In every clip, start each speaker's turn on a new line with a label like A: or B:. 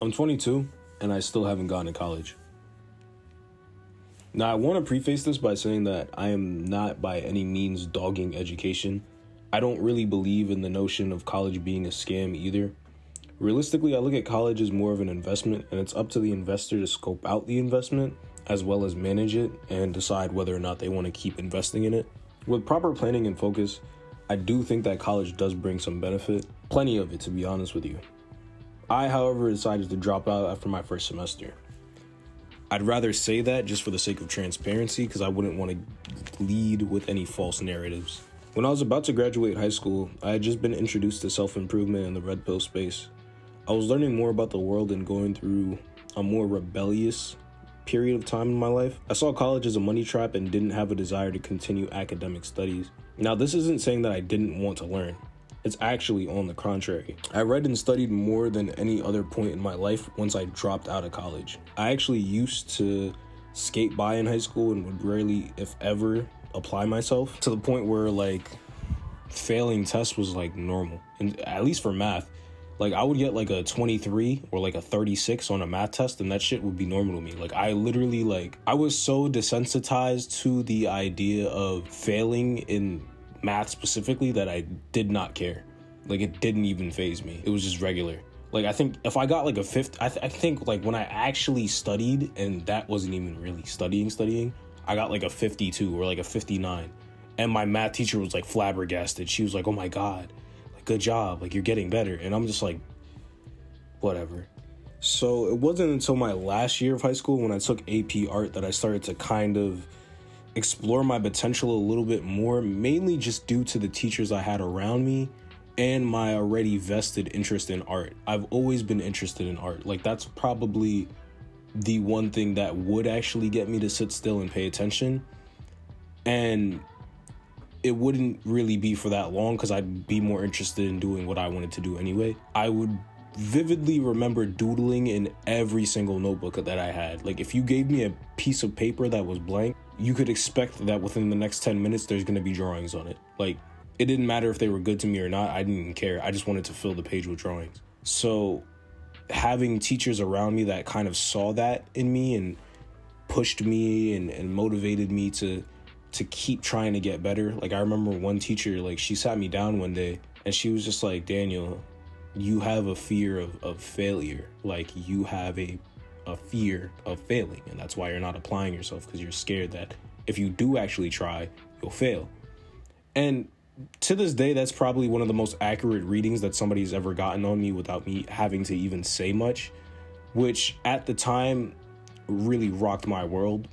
A: I'm 22 and I still haven't gone to college. Now, I want to preface this by saying that I am not by any means dogging education. I don't really believe in the notion of college being a scam either. Realistically, I look at college as more of an investment, and it's up to the investor to scope out the investment as well as manage it and decide whether or not they want to keep investing in it. With proper planning and focus, I do think that college does bring some benefit, plenty of it to be honest with you. I, however, decided to drop out after my first semester. I'd rather say that just for the sake of transparency because I wouldn't want to lead with any false narratives. When I was about to graduate high school, I had just been introduced to self-improvement in the red pill space. I was learning more about the world and going through a more rebellious period of time in my life. I saw college as a money trap and didn't have a desire to continue academic studies. Now, this isn't saying that I didn't want to learn. It's actually on the contrary. I read and studied more than any other point in my life once I dropped out of college. I actually used to skate by in high school and would rarely, if ever, apply myself to the point where like failing tests was like normal. And at least for math, like I would get like a 23 or like a 36 on a math test and that shit would be normal to me. Like I literally I was so desensitized to the idea of failing in math specifically that I did not care. Like it didn't even faze me. It was just regular. Like I think if I got like a fifth, I think like when I actually studied, and that wasn't even really studying, I got like a 52 or like a 59. And my math teacher was like flabbergasted. She was like, "Oh my God, like good job. Like you're getting better." And I'm just like, whatever. So it wasn't until my last year of high school when I took AP art that I started to kind of explore my potential a little bit more, mainly just due to the teachers I had around me and my already vested interest in art. I've always been interested in art. Like that's probably the one thing that would actually get me to sit still and pay attention. And it wouldn't really be for that long because I'd be more interested in doing what I wanted to do anyway. I would vividly remember doodling in every single notebook that I had. Like if you gave me a piece of paper that was blank, you could expect that within the next 10 minutes, there's going to be drawings on it. Like it didn't matter if they were good to me or not. I didn't even care. I just wanted to fill the page with drawings. So having teachers around me that kind of saw that in me and pushed me and motivated me to keep trying to get better. Like I remember one teacher, like she sat me down one day and she was just like, "Daniel, you have a fear of failure. Like you have a fear of failing. And that's why you're not applying yourself, because you're scared that if you do actually try, you'll fail." And to this day, that's probably one of the most accurate readings that somebody's ever gotten on me without me having to even say much, which at the time really rocked my world.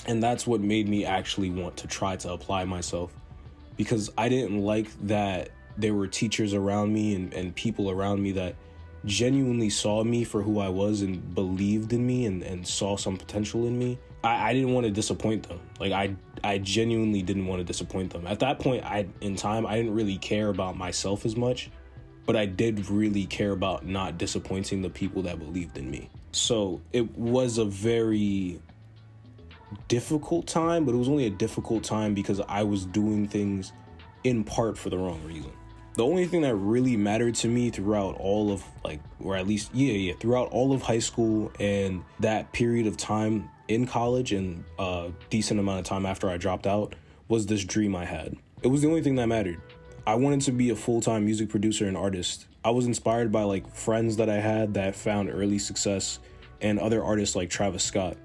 A: And that's what made me actually want to try to apply myself, because I didn't like that there were teachers around me and people around me that genuinely saw me for who I was and believed in me and saw some potential in me. I didn't want to disappoint them. Like I genuinely didn't want to disappoint them. At that point in time, I didn't really care about myself as much, but I did really care about not disappointing the people that believed in me. So it was a very difficult time, but it was only a difficult time because I was doing things in part for the wrong reason. The only thing that really mattered to me throughout all of throughout all of high school and that period of time in college and a decent amount of time after I dropped out was this dream I had. It was the only thing that mattered. I wanted to be a full-time music producer and artist. I was inspired by like friends that I had that found early success and other artists like Travis Scott.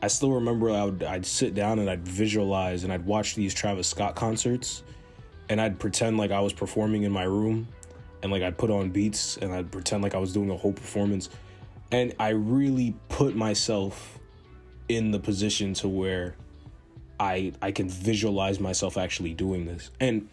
A: I still remember I'd sit down and I'd visualize and I'd watch these Travis Scott concerts and I'd pretend like I was performing in my room and like I'd put on beats and I'd pretend like I was doing a whole performance. And I really put myself in the position to where I can visualize myself actually doing this. And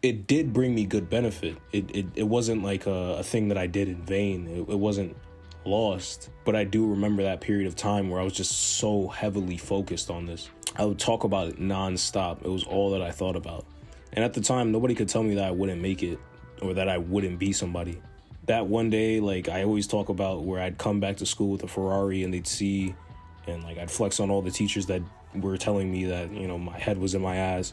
A: it did bring me good benefit. It wasn't like a thing that I did in vain. It wasn't lost. But I do remember that period of time where I was just so heavily focused on this. I would talk about it nonstop. It was all that I thought about. And at the time, nobody could tell me that I wouldn't make it or that I wouldn't be somebody. That one day, like I always talk about, where I'd come back to school with a Ferrari and they'd see, and like I'd flex on all the teachers that were telling me that, you know, my head was in my ass.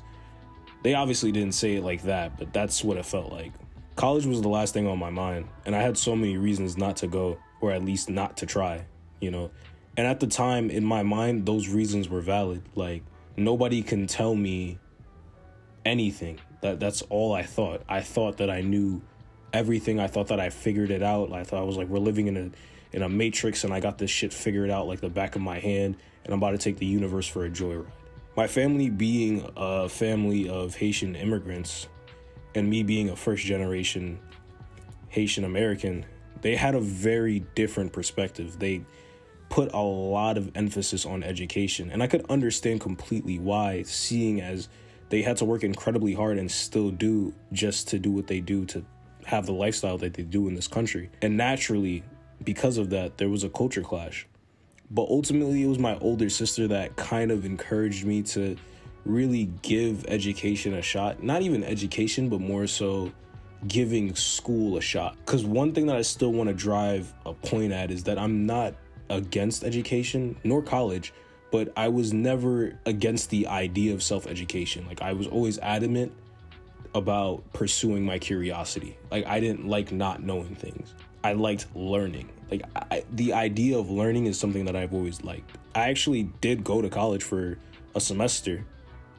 A: They obviously didn't say it like that, but that's what it felt like. College was the last thing on my mind, and I had so many reasons not to go. or at least not to try, you know? And at the time, in my mind, those reasons were valid. Like, nobody can tell me anything. That's all I thought. I thought that I knew everything. I thought that I figured it out. I thought I was like, we're living in a matrix, and I got this shit figured out like the back of my hand, and I'm about to take the universe for a joyride. My family being a family of Haitian immigrants, and me being a first generation Haitian American, they had a very different perspective. They put a lot of emphasis on education, and I could understand completely why, seeing as they had to work incredibly hard and still do just to do what they do to have the lifestyle that they do in this country. And naturally, because of that, there was a culture clash. But ultimately, it was my older sister that kind of encouraged me to really give education a shot. Not even education, but more so giving school a shot. Because one thing that I still want to drive a point at is that I'm not against education nor college, but I was never against the idea of self-education. Like, I was always adamant about pursuing my curiosity. Like, I didn't like not knowing things. I liked learning. Like, the idea of learning is something that I've always liked. I actually did go to college for a semester,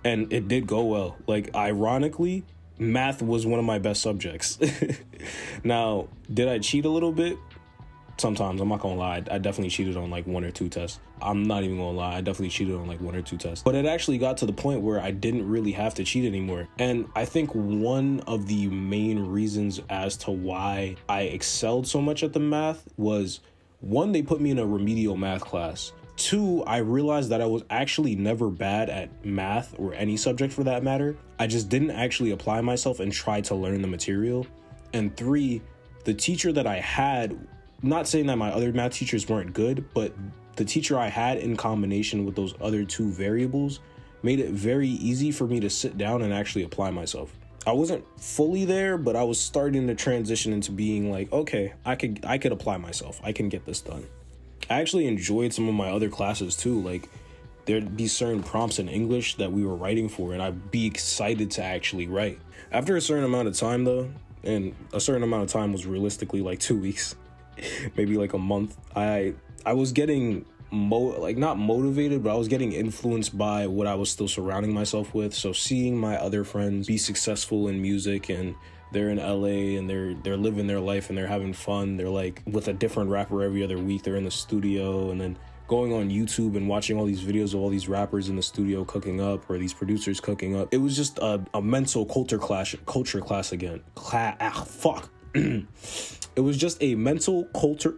A: and it did go well. Like, ironically, math was one of my best subjects. Now, did I cheat a little bit? Sometimes, I'm not gonna lie, I definitely cheated on like 1 or 2 tests. I'm not even gonna lie, I definitely cheated on like 1 or 2 tests. But it actually got to the point where I didn't really have to cheat anymore. And I think one of the main reasons as to why I excelled so much at the math was, 1, they put me in a remedial math class. 2, I realized that I was actually never bad at math or any subject for that matter. I just didn't actually apply myself and try to learn the material. And 3, the teacher that I had, not saying that my other math teachers weren't good, but the teacher I had in combination with those other 2 variables made it very easy for me to sit down and actually apply myself. I wasn't fully there, but I was starting to transition into being like, okay, I could apply myself. I can get this done. I actually enjoyed some of my other classes too. Like, there'd be certain prompts in English that we were writing for, and I'd be excited to actually write. After a certain amount of time though, and a certain amount of time was realistically like 2 weeks, maybe like a month, I was getting not motivated, but I was getting influenced by what I was still surrounding myself with. So seeing my other friends be successful in music, and they're in LA and they're living their life and they're having fun. They're like with a different rapper every other week. They're in the studio, and then going on YouTube and watching all these videos of all these rappers in the studio cooking up, or these producers cooking up. It was just a mental culture class again. It was just a mental culture.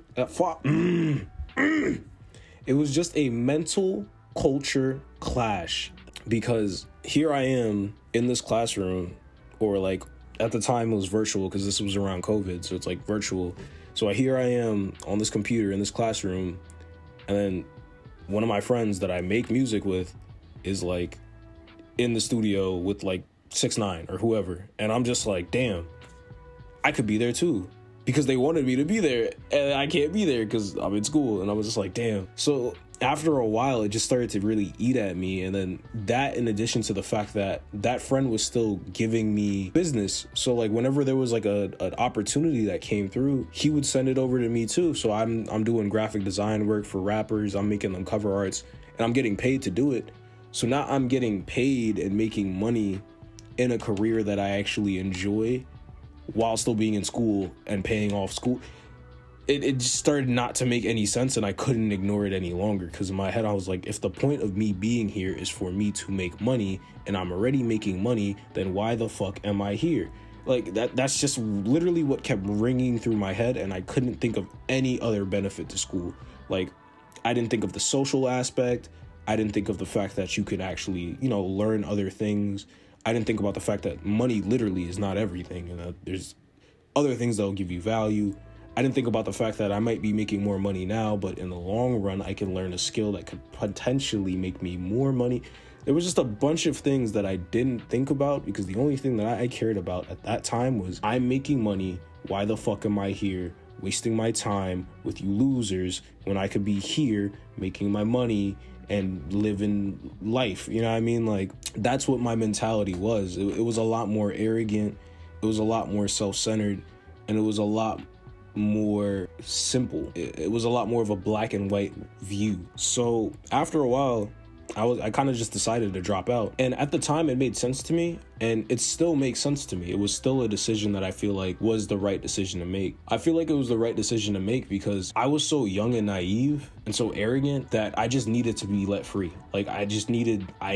A: It was just a mental culture clash, because here I am in this classroom, or like at the time it was virtual because this was around COVID, so it's like virtual. So here I am on this computer in this classroom, and then one of my friends that I make music with is like in the studio with like 6ix9ine or whoever, and I'm just like, damn, I could be there too, because they wanted me to be there and I can't be there because I'm in school. And I was just like, damn. So after a while, it just started to really eat at me. And then that, in addition to the fact that that friend was still giving me business, so like whenever there was like an opportunity that came through, he would send it over to me too. So I'm doing graphic design work for rappers, I'm making them cover arts, and I'm getting paid to do it. So now I'm getting paid and making money in a career that I actually enjoy, while still being in school and paying off school. It just started not to make any sense, and I couldn't ignore it any longer, because in my head I was like, if the point of me being here is for me to make money, and I'm already making money, then why the fuck am I here? Like, that's just literally what kept ringing through my head, and I couldn't think of any other benefit to school. Like, I didn't think of the social aspect. I didn't think of the fact that you could actually, learn other things. I didn't think about the fact that money literally is not everything, and that there's other things that will give you value. I didn't think about the fact that I might be making more money now, but in the long run, I can learn a skill that could potentially make me more money. There was just a bunch of things that I didn't think about, because the only thing that I cared about at that time was, I'm making money. Why the fuck am I here wasting my time with you losers when I could be here making my money and living life? You know what I mean? Like, that's what my mentality was. It was a lot more arrogant. It was a lot more self-centered, and it was a lot more simple. It was a lot more of a black and white view. So after a while, I kind of just decided to drop out. And at the time it made sense to me, and it still makes sense to me. It was still a decision that I feel like was the right decision to make. I feel like it was the right decision to make because I was so young and naive and so arrogant that I just needed to be let free. Like I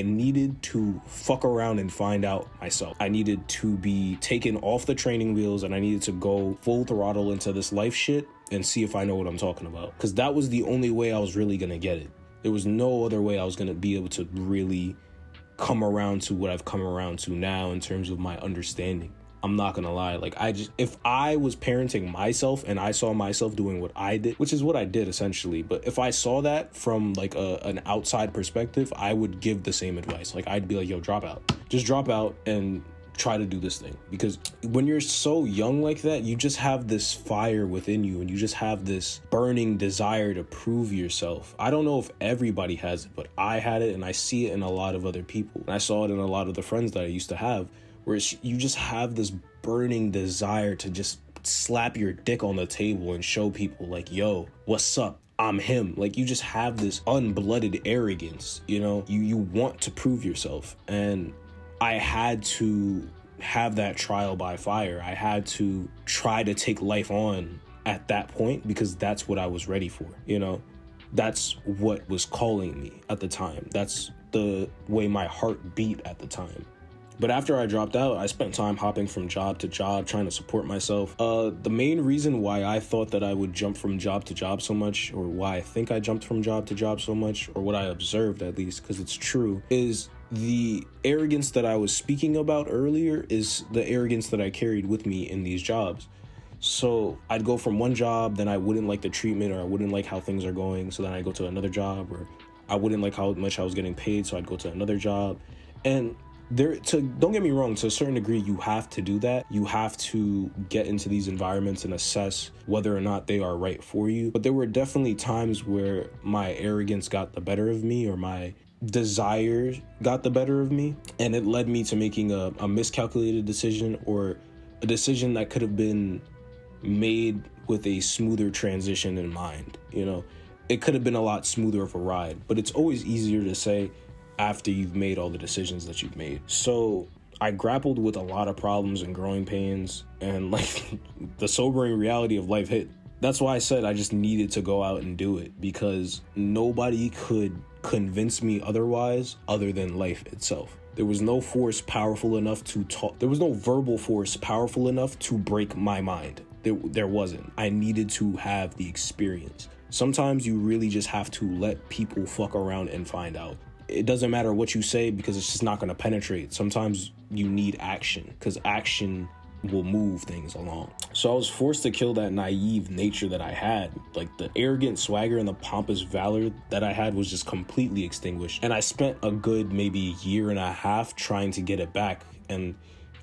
A: needed to fuck around and find out myself. I needed to be taken off the training wheels, and I needed to go full throttle into this life shit and see if I know what I'm talking about. Because that was the only way I was really gonna get it. There was no other way I was going to be able to really come around to what I've come around to now in terms of my understanding. I'm not going to lie. Like if I was parenting myself and I saw myself doing what I did, which is what I did essentially, but if I saw that from like an outside perspective, I would give the same advice. Like I'd be like, yo, drop out. Just drop out and try to do this thing. Because when you're so young like that, you just have this fire within you, and you just have this burning desire to prove yourself. I don't know if everybody has it, but I had it, and I see it in a lot of other people. And I saw it in a lot of the friends that I used to have, where you just have this burning desire to just slap your dick on the table and show people like, yo, what's up? I'm him. Like you just have this unblooded arrogance, you know? You want to prove yourself. And I had to have that trial by fire. I had to try to take life on at that point because that's what I was ready for, you know? That's what was calling me at the time. That's the way my heart beat at the time. But after I dropped out, I spent time hopping from job to job, trying to support myself. The main reason why I thought that I would jump from job to job so much, or why I think I jumped from job to job so much, or what I observed at least, because it's true, is the arrogance that I was speaking about earlier is the arrogance that I carried with me in these jobs. So I'd go from one job, then I wouldn't like the treatment, or I wouldn't like how things are going, so then I'd go to another job, or I wouldn't like how much I was getting paid, so I'd go to another job. And don't get me wrong, to a certain degree, you have to do that. You have to get into these environments and assess whether or not they are right for you. But there were definitely times where my arrogance got the better of me, or my desire got the better of me, and it led me to making a miscalculated decision, or a decision that could have been made with a smoother transition in mind. You know, it could have been a lot smoother of a ride, but it's always easier to say after you've made all the decisions that you've made. So I grappled with a lot of problems and growing pains, and like the sobering reality of life hit. That's why I said I just needed to go out and do it, because nobody could convince me otherwise other than life itself. There was no force powerful enough to talk. There was no verbal force powerful enough to break my mind. There wasn't. I needed to have the experience. Sometimes you really just have to let people fuck around and find out. It doesn't matter what you say, because it's just not going to penetrate. Sometimes you need action, because action will move things along. So I was forced to kill that naive nature that I had. Like the arrogant swagger and the pompous valor that I had was just completely extinguished. And I spent a good maybe year and a half trying to get it back. And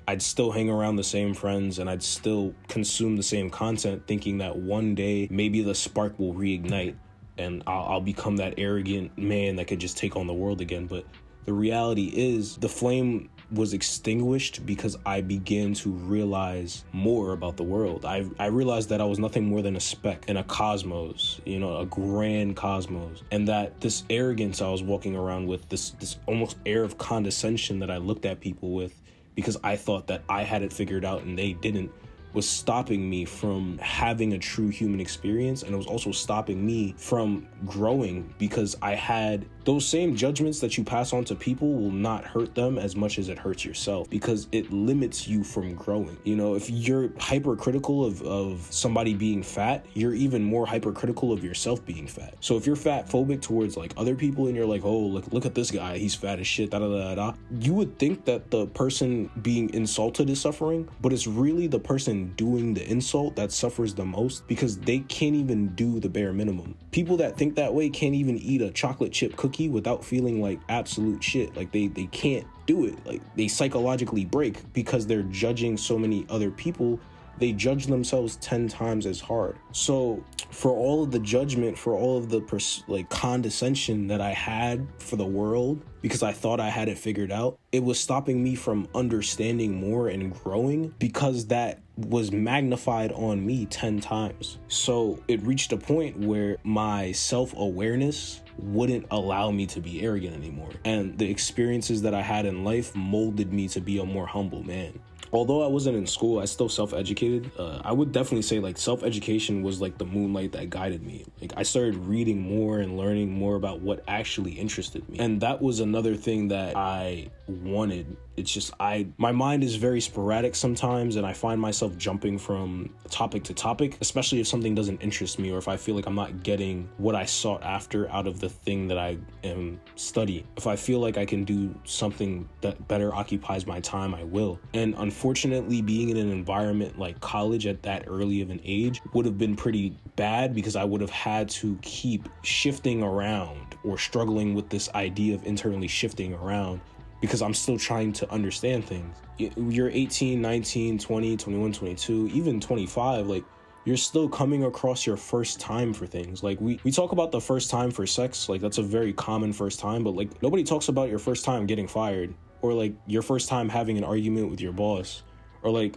A: I'd still hang around the same friends, and I'd still consume the same content, thinking that one day maybe the spark will reignite and I'll become that arrogant man that could just take on the world again. But the reality is the flame was extinguished because I began to realize more about the world. I realized that I was nothing more than a speck in a cosmos, you know, a grand cosmos. And that this arrogance I was walking around with, this almost air of condescension that I looked at people with because I thought that I had it figured out and they didn't, was stopping me from having a true human experience. And it was also stopping me from growing, because I had those same judgments that you pass on to people will not hurt them as much as it hurts yourself, because it limits you from growing. You know, if you're hypercritical of somebody being fat, you're even more hypercritical of yourself being fat. So if you're fat phobic towards like other people and you're like, oh, look at this guy, he's fat as shit, da da da da, you would think that the person being insulted is suffering, but it's really the person doing the insult that suffers the most, because they can't even do the bare minimum. People that think that way can't even eat a chocolate chip cookie without feeling like absolute shit. Like they can't do it. Like they psychologically break because they're judging so many other people. They judge themselves 10 times as hard. So for all of the judgment, for all of the condescension that I had for the world, because I thought I had it figured out, it was stopping me from understanding more and growing, because that was magnified on me 10 times. So it reached a point where my self-awareness wouldn't allow me to be arrogant anymore. And the experiences that I had in life molded me to be a more humble man. Although I wasn't in school, I still self-educated. I would definitely say like self-education was like the moonlight that guided me. Like I started reading more and learning more about what actually interested me. And that was another thing that I wanted. It's just my mind is very sporadic sometimes, and I find myself jumping from topic to topic, especially if something doesn't interest me or if I feel like I'm not getting what I sought after out of the thing that I am studying. If I feel like I can do something that better occupies my time, I will. And unfortunately, being in an environment like college at that early of an age would have been pretty bad, because I would have had to keep shifting around or struggling with this idea of internally shifting around, because I'm still trying to understand things. You're 18, 19, 20, 21, 22, even 25, like you're still coming across your first time for things. Like we talk about the first time for sex, like that's a very common first time, but like nobody talks about your first time getting fired, or like your first time having an argument with your boss, or like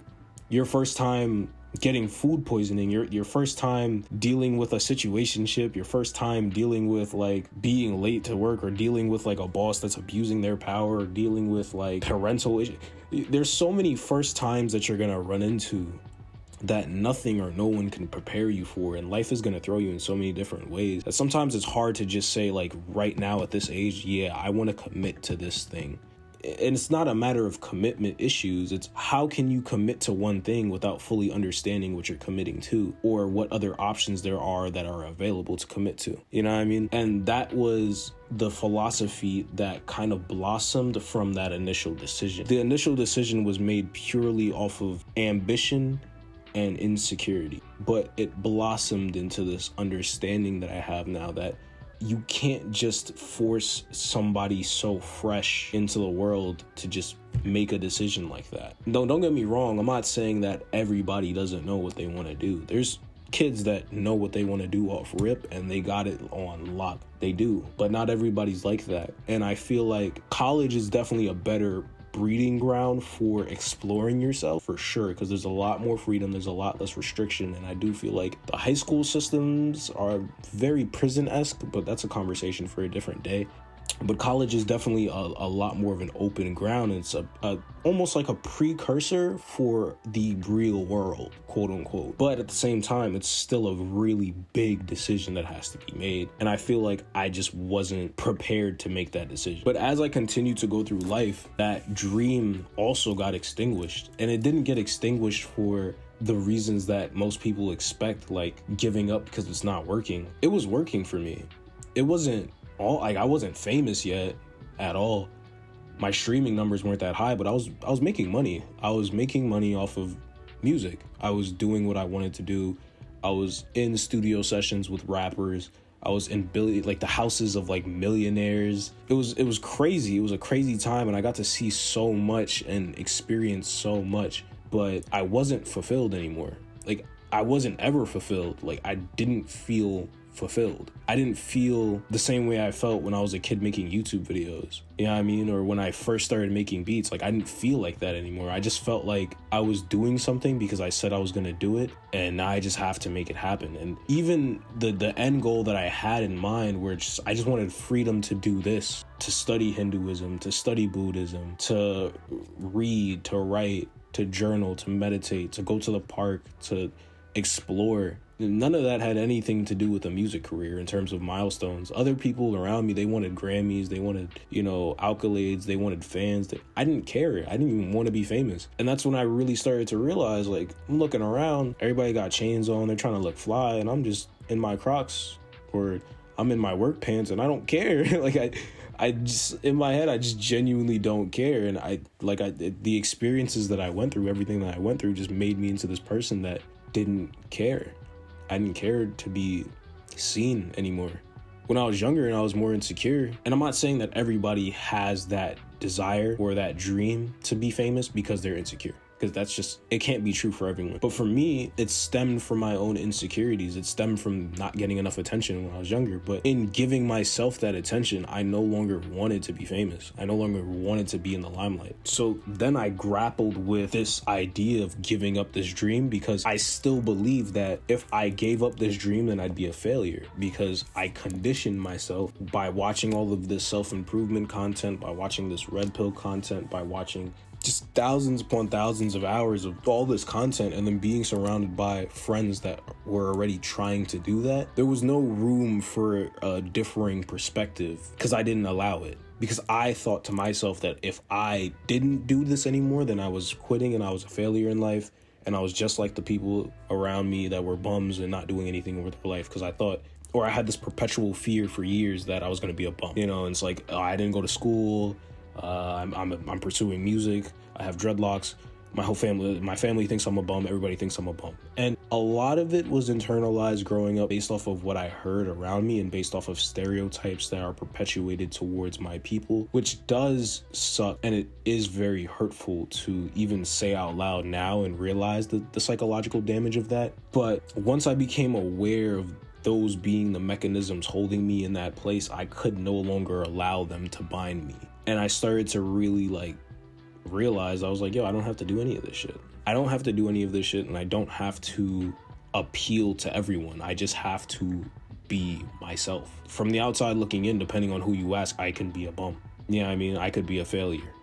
A: your first time getting food poisoning, your first time dealing with a situationship, your first time dealing with like being late to work, or dealing with like a boss that's abusing their power, or dealing with like parental issues. There's so many first times that you're gonna run into that nothing or no one can prepare you for, and life is going to throw you in so many different ways that sometimes it's hard to just say like right now at this age, yeah, I want to commit to this thing. And it's not a matter of commitment issues. It's how can you commit to one thing without fully understanding what you're committing to, or what other options there are that are available to commit to. You know what I mean? And that was the philosophy that kind of blossomed from that initial decision. The initial decision was made purely off of ambition and insecurity, but it blossomed into this understanding that I have now, that you can't just force somebody so fresh into the world to just make a decision like that. Don't get me wrong, I'm not saying that everybody doesn't know what they want to do. There's kids that know what they want to do off rip and they got it on lock. They do, but not everybody's like that. And I feel like college is definitely a better breeding ground for exploring yourself, for sure, because there's a lot more freedom, there's a lot less restriction. And I do feel like the high school systems are very prison-esque, but that's a conversation for a different day. But college is definitely a lot more of an open ground. It's almost like a precursor for the real world, quote unquote. But at the same time, it's still a really big decision that has to be made. And I feel like I just wasn't prepared to make that decision. But as I continued to go through life, that dream also got extinguished. And it didn't get extinguished for the reasons that most people expect, like giving up because it's not working. It was working for me. It wasn't I wasn't famous yet at all. My streaming numbers weren't that high, but I was making money. I was making money off of music. I was doing what I wanted to do. I was in studio sessions with rappers. I was in the houses of like millionaires. It was crazy. It was a crazy time, and I got to see so much and experience so much, but I wasn't fulfilled anymore. Like I wasn't ever fulfilled. Like I didn't feel fulfilled. I didn't feel the same way I felt when I was a kid making YouTube videos. You know what I mean? Or when I first started making beats, like I didn't feel like that anymore. I just felt like I was doing something because I said I was going to do it, and now I just have to make it happen. And even the end goal that I had in mind, where I just wanted freedom to do this, to study Hinduism, to study Buddhism, to read, to write, to journal, to meditate, to go to the park, to explore. None of that had anything to do with a music career in terms of milestones. Other people around me, they wanted Grammys, they wanted, accolades, they wanted fans. I didn't care. I didn't even want to be famous. And that's when I really started to realize, like, I'm looking around, everybody got chains on, they're trying to look fly, and I'm just in my Crocs, or I'm in my work pants, and I don't care. I just, in my head, I just genuinely don't care. And the experiences that I went through, everything that I went through just made me into this person that didn't care. I didn't care to be seen anymore. When I was younger and I was more insecure, and I'm not saying that everybody has that desire or that dream to be famous because they're insecure. because it can't be true for everyone. But for me, it stemmed from my own insecurities. It stemmed from not getting enough attention when I was younger. But in giving myself that attention, I no longer wanted to be famous. I no longer wanted to be in the limelight. So then I grappled with this idea of giving up this dream, because I still believe that if I gave up this dream, then I'd be a failure, because I conditioned myself by watching all of this self-improvement content, by watching this red pill content, by watching just thousands upon thousands of hours of all this content, and then being surrounded by friends that were already trying to do that. There was no room for a differing perspective, because I didn't allow it. Because I thought to myself that if I didn't do this anymore, then I was quitting and I was a failure in life. And I was just like the people around me that were bums and not doing anything with their life, because I thought, or I had this perpetual fear for years that I was going to be a bum. You know, and it's like, oh, I didn't go to school. I'm pursuing music. I have dreadlocks. My family thinks I'm a bum. Everybody thinks I'm a bum. And a lot of it was internalized growing up based off of what I heard around me and based off of stereotypes that are perpetuated towards my people, which does suck. And it is very hurtful to even say out loud now and realize the psychological damage of that. But once I became aware of those being the mechanisms holding me in that place, I could no longer allow them to bind me. And I started to really realize, I was like, yo, I don't have to do any of this shit. I don't have to do any of this shit, and I don't have to appeal to everyone. I just have to be myself. From the outside looking in, depending on who you ask, I can be a bum. Yeah, I mean, I could be a failure.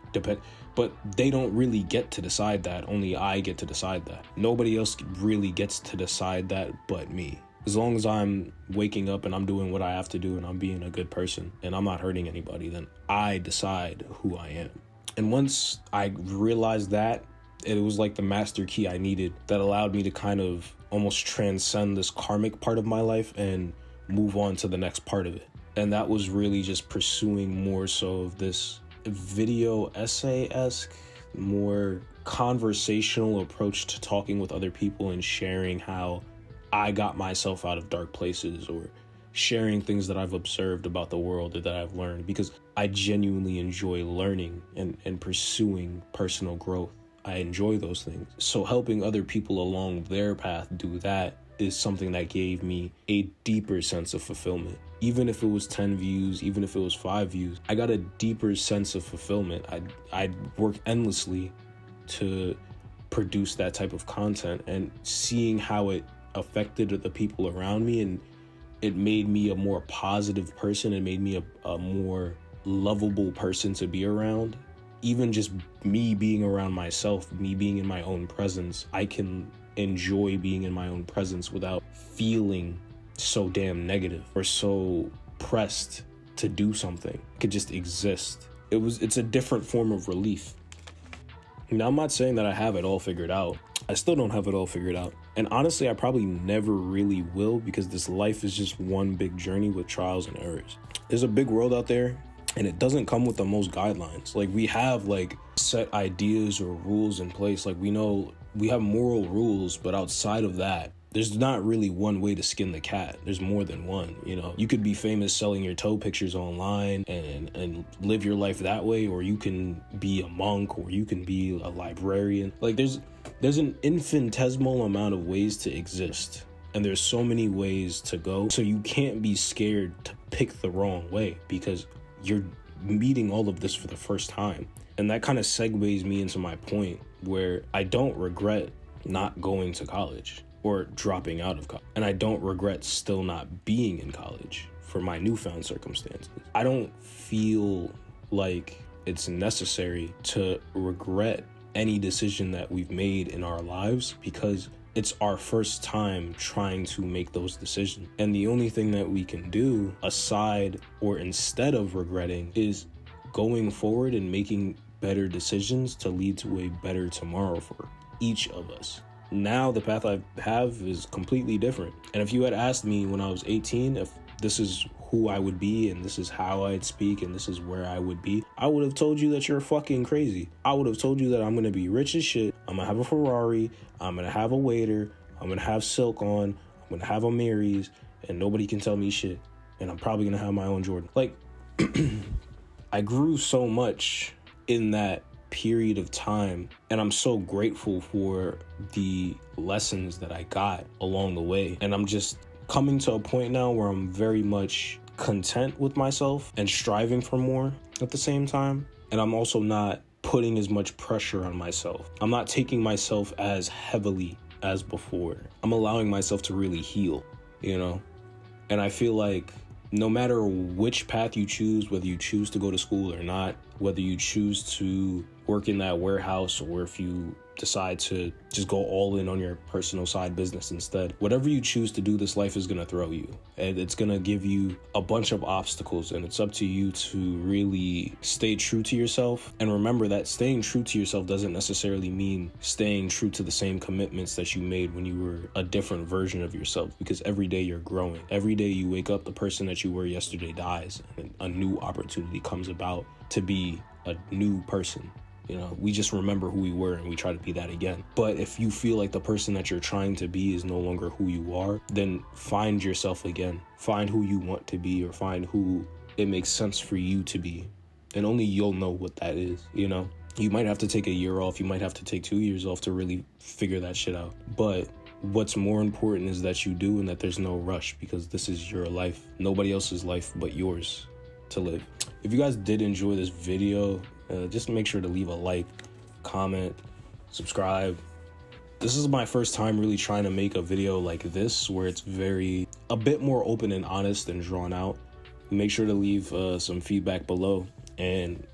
A: But they don't really get to decide that. Only I get to decide that. Nobody else really gets to decide that but me. As long as I'm waking up and I'm doing what I have to do and I'm being a good person and I'm not hurting anybody, then I decide who I am. And once I realized that, it was like the master key I needed that allowed me to kind of almost transcend this karmic part of my life and move on to the next part of it. And that was really just pursuing more so of this video essay-esque, more conversational approach to talking with other people and sharing how I got myself out of dark places, or sharing things that I've observed about the world or that I've learned, because I genuinely enjoy learning and pursuing personal growth. I enjoy those things. So helping other people along their path do that is something that gave me a deeper sense of fulfillment. Even if it was 10 views, even if it was 5 views, I got a deeper sense of fulfillment. I'd work endlessly to produce that type of content, and seeing how it affected the people around me, and it made me a more positive person. It made me a more lovable person to be around. Even just me being around myself, me being in my own presence, I can enjoy being in my own presence without feeling so damn negative or so pressed to do something. It could just exist. It's a different form of relief. Now, I'm not saying that I have it all figured out. I still don't have it all figured out. And honestly, I probably never really will, because this life is just one big journey with trials and errors. There's a big world out there, and it doesn't come with the most guidelines. Like, we have set ideas or rules in place. Like, we know we have moral rules, but outside of that, there's not really one way to skin the cat. There's more than one, you know. You could be famous selling your toe pictures online and live your life that way, or you can be a monk, or you can be a librarian. Like, there's an infinitesimal amount of ways to exist, and there's so many ways to go. So you can't be scared to pick the wrong way, because you're meeting all of this for the first time. And that kind of segues me into my point, where I don't regret not going to college or dropping out of college. And I don't regret still not being in college for my newfound circumstances. I don't feel like it's necessary to regret any decision that we've made in our lives, because it's our first time trying to make those decisions. And the only thing that we can do aside or instead of regretting is going forward and making better decisions to lead to a better tomorrow for each of us. Now the path I have is completely different. And if you had asked me when I was 18 if this is who I would be and this is how I'd speak and this is where I would be, I would have told you that you're fucking crazy. I would have told you that I'm going to be rich as shit. I'm going to have a Ferrari. I'm going to have a waiter. I'm going to have silk on. I'm going to have a Mary's, and nobody can tell me shit. And I'm probably going to have my own Jordan. Like, I grew so much in that period of time, and I'm so grateful for the lessons that I got along the way. And I'm just coming to a point now where I'm very much content with myself and striving for more at the same time. And I'm also not putting as much pressure on myself. I'm not taking myself as heavily as before. I'm allowing myself to really heal, you know? And I feel like no matter which path you choose, whether you choose to go to school or not, whether you choose to work in that warehouse, or if you decide to just go all in on your personal side business instead, whatever you choose to do, this life is going to throw you, and it's going to give you a bunch of obstacles, and it's up to you to really stay true to yourself. And remember that staying true to yourself doesn't necessarily mean staying true to the same commitments that you made when you were a different version of yourself, because every day you're growing. Every day you wake up, the person that you were yesterday dies, and a new opportunity comes about to be a new person. You know, we just remember who we were and we try to be that again. But if you feel like the person that you're trying to be is no longer who you are, then find yourself again. Find who you want to be, or find who it makes sense for you to be. And only you'll know what that is, you know? You might have to take a year off. You might have to take 2 years off to really figure that shit out. But what's more important is that you do, and that there's no rush, because this is your life. Nobody else's life but yours to live. If you guys did enjoy this video, just make sure to leave a like, comment, subscribe. This is my first time really trying to make a video like this, where it's a bit more open and honest and drawn out. Make sure to leave some feedback below, and